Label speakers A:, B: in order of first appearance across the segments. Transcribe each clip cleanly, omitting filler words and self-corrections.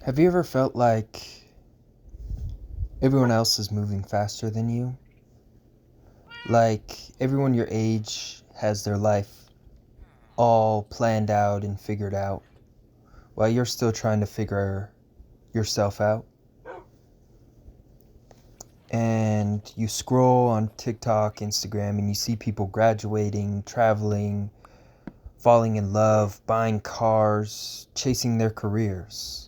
A: Have you ever felt like everyone else is moving faster than you? Like everyone your age has their life all planned out and figured out while you're still trying to figure yourself out? And you scroll on TikTok, Instagram, and you see people graduating, traveling, falling in love, buying cars, chasing their careers.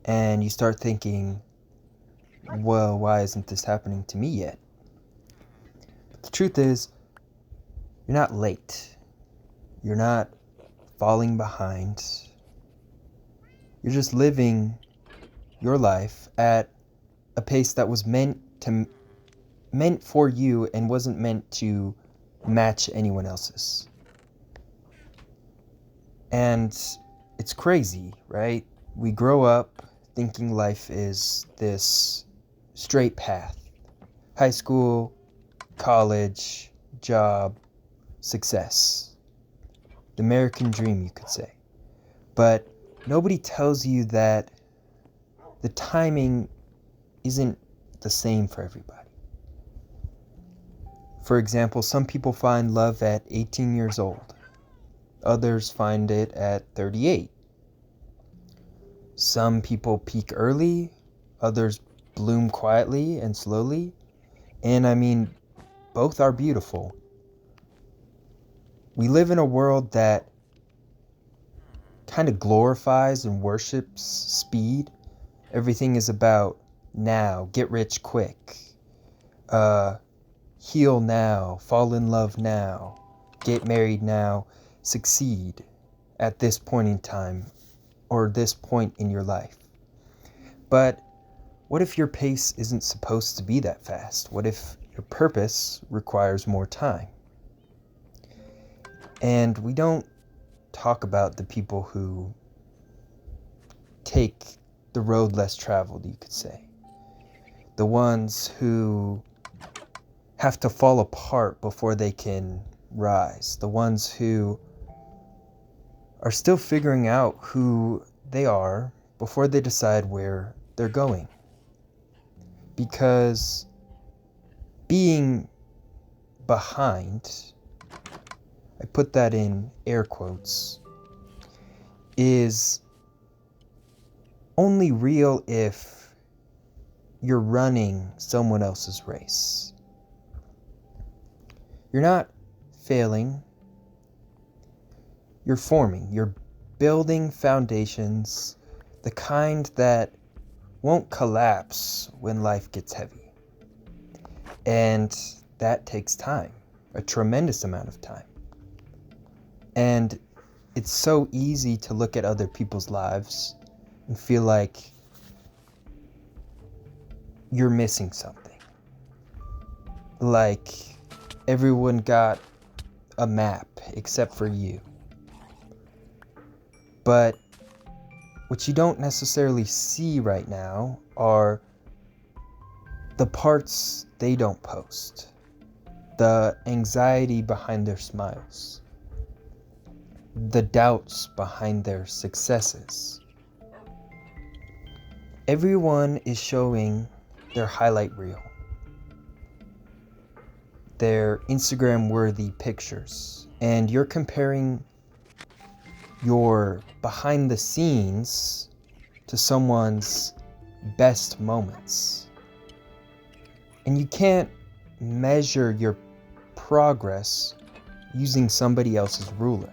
A: And you start thinking, well, why isn't this happening to me yet? The truth is, you're not late. You're not falling behind. You're just living your life at a pace that was meant for you and wasn't meant to match anyone else's. And it's crazy, right? We grow up thinking life is this straight path. High school, college, job, success. The American dream, you could say. But nobody tells you that the timing isn't the same for everybody. For example, some people find love at 18 years old. Others find it at 38. Some people peak early, others bloom quietly and slowly. And I mean, both are beautiful. We live in a world that kind of glorifies and worships speed. Everything is about now, get rich quick, heal now, fall in love now, get married now, succeed at this point in time or this point in your life. But what if your pace isn't supposed to be that fast? What if your purpose requires more time? And we don't talk about the people who take the road less traveled, you could say. The ones who have to fall apart before they can rise. The ones who are still figuring out who they are before they decide where they're going. Because being behind, I put that in air quotes, is only real if you're running someone else's race. You're not failing, you're forming, you're building foundations, the kind that won't collapse when life gets heavy. And that takes time, a tremendous amount of time. And it's so easy to look at other people's lives and feel like you're missing something. Like everyone got a map except for you. But what you don't necessarily see right now are the parts they don't post, the anxiety behind their smiles, the doubts behind their successes. Everyone is showing their highlight reel, their Instagram-worthy pictures, and you're comparing your behind the scenes to someone's best moments. And you can't measure your progress using somebody else's ruler.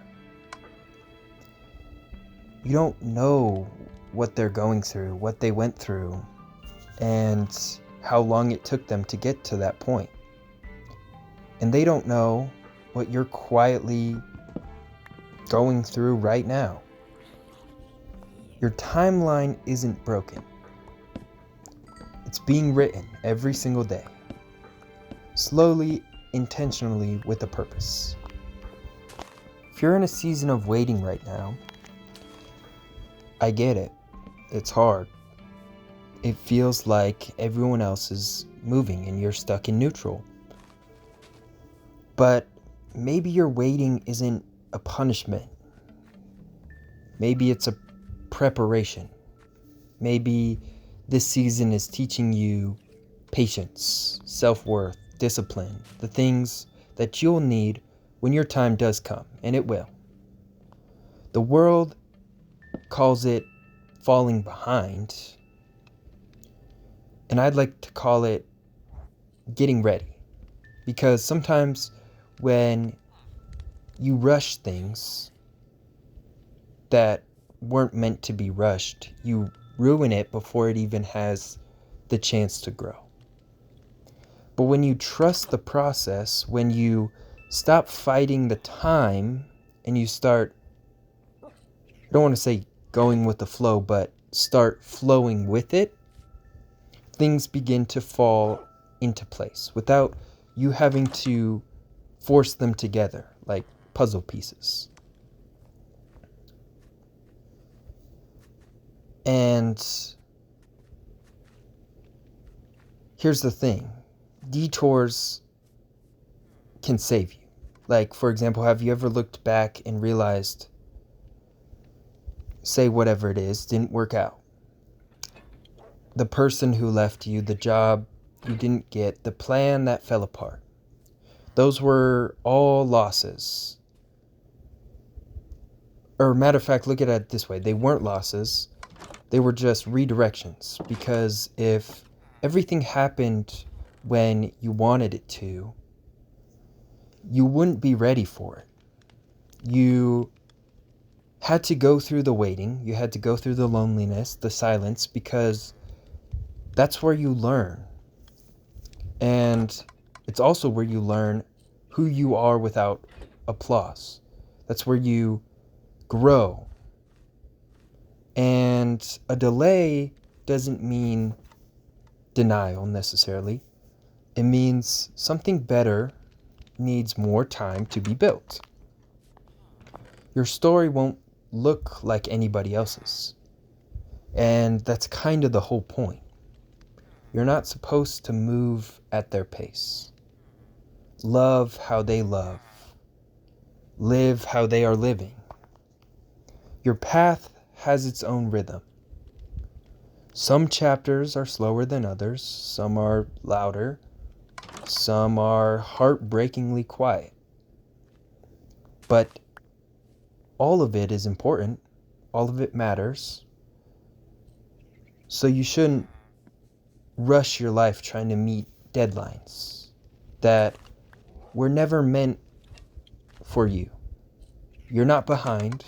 A: You don't know what they're going through, what they went through, and how long it took them to get to that point. And they don't know what you're quietly going through right now. Your timeline isn't broken. It's being written every single day, slowly, intentionally, with a purpose. If you're in a season of waiting right now, I get it. It's hard. It feels like everyone else is moving and you're stuck in neutral. But maybe your waiting isn't a punishment. Maybe it's a preparation. Maybe this season is teaching you patience, self-worth, discipline, the things that you'll need when your time does come, and it will. The world calls it falling behind, and I'd like to call it getting ready. Because sometimes when you rush things that weren't meant to be rushed, you ruin it before it even has the chance to grow. But when you trust the process, when you stop fighting the time and you start, I don't want to say going with the flow, but start flowing with it, things begin to fall into place without you having to force them together like puzzle pieces. And here's the thing. Detours can save you. Like, for example, have you ever looked back and realized, say whatever it is, didn't work out? The person who left you, the job you didn't get, the plan that fell apart. Those were all losses. Or matter of fact, look at it this way. They weren't losses. They were just redirections. Because if everything happened when you wanted it to, you wouldn't be ready for it. You had to go through the waiting. You had to go through the loneliness, the silence, because that's where you learn. And it's also where you learn who you are without applause. That's where you grow. And a delay doesn't mean denial necessarily. It means something better needs more time to be built. Your story won't look like anybody else's. And that's kind of the whole point. You're not supposed to move at their pace. Love how they love. Live how they are living. Your path has its own rhythm. Some chapters are slower than others. Some are louder. Some are heartbreakingly quiet. But all of it is important. All of it matters. So you shouldn't rush your life trying to meet deadlines that were never meant for you. You're not behind.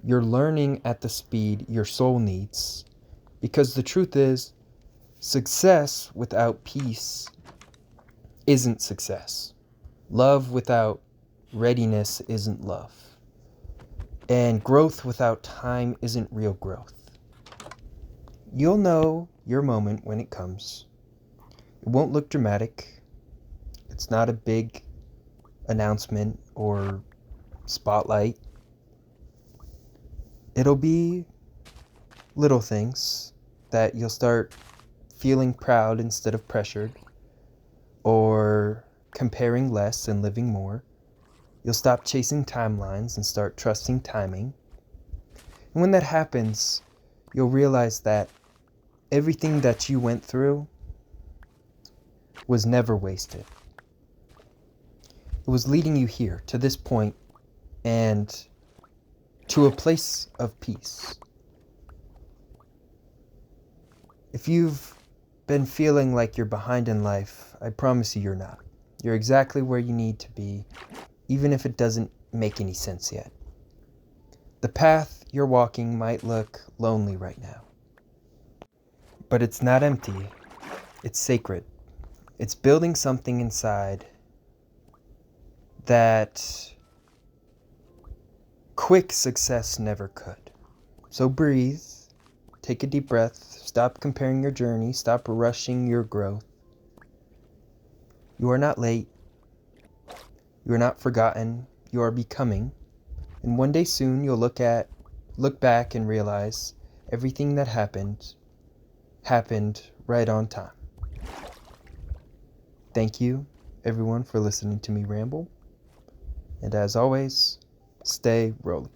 A: You're learning at the speed your soul needs. Because the truth is, success without peace isn't success. Love without readiness isn't love. And growth without time isn't real growth. You'll know your moment when it comes. It won't look dramatic. It's not a big announcement or spotlight. It'll be little things that you'll start feeling proud instead of pressured, or comparing less and living more. You'll stop chasing timelines and start trusting timing. And when that happens, you'll realize that everything that you went through was never wasted. It was leading you here to this point and to a place of peace. If you've been feeling like you're behind in life, I promise you you're not. You're exactly where you need to be, even if it doesn't make any sense yet. The path you're walking might look lonely right now. But it's not empty. It's sacred. It's building something inside that quick success never could. So breathe. Take a deep breath. Stop comparing your journey. Stop rushing your growth. You are not late. You are not forgotten. You are becoming. And one day soon you'll look back and realize everything that happened right on time. Thank you, everyone, for listening to me ramble. And as always, stay rolling.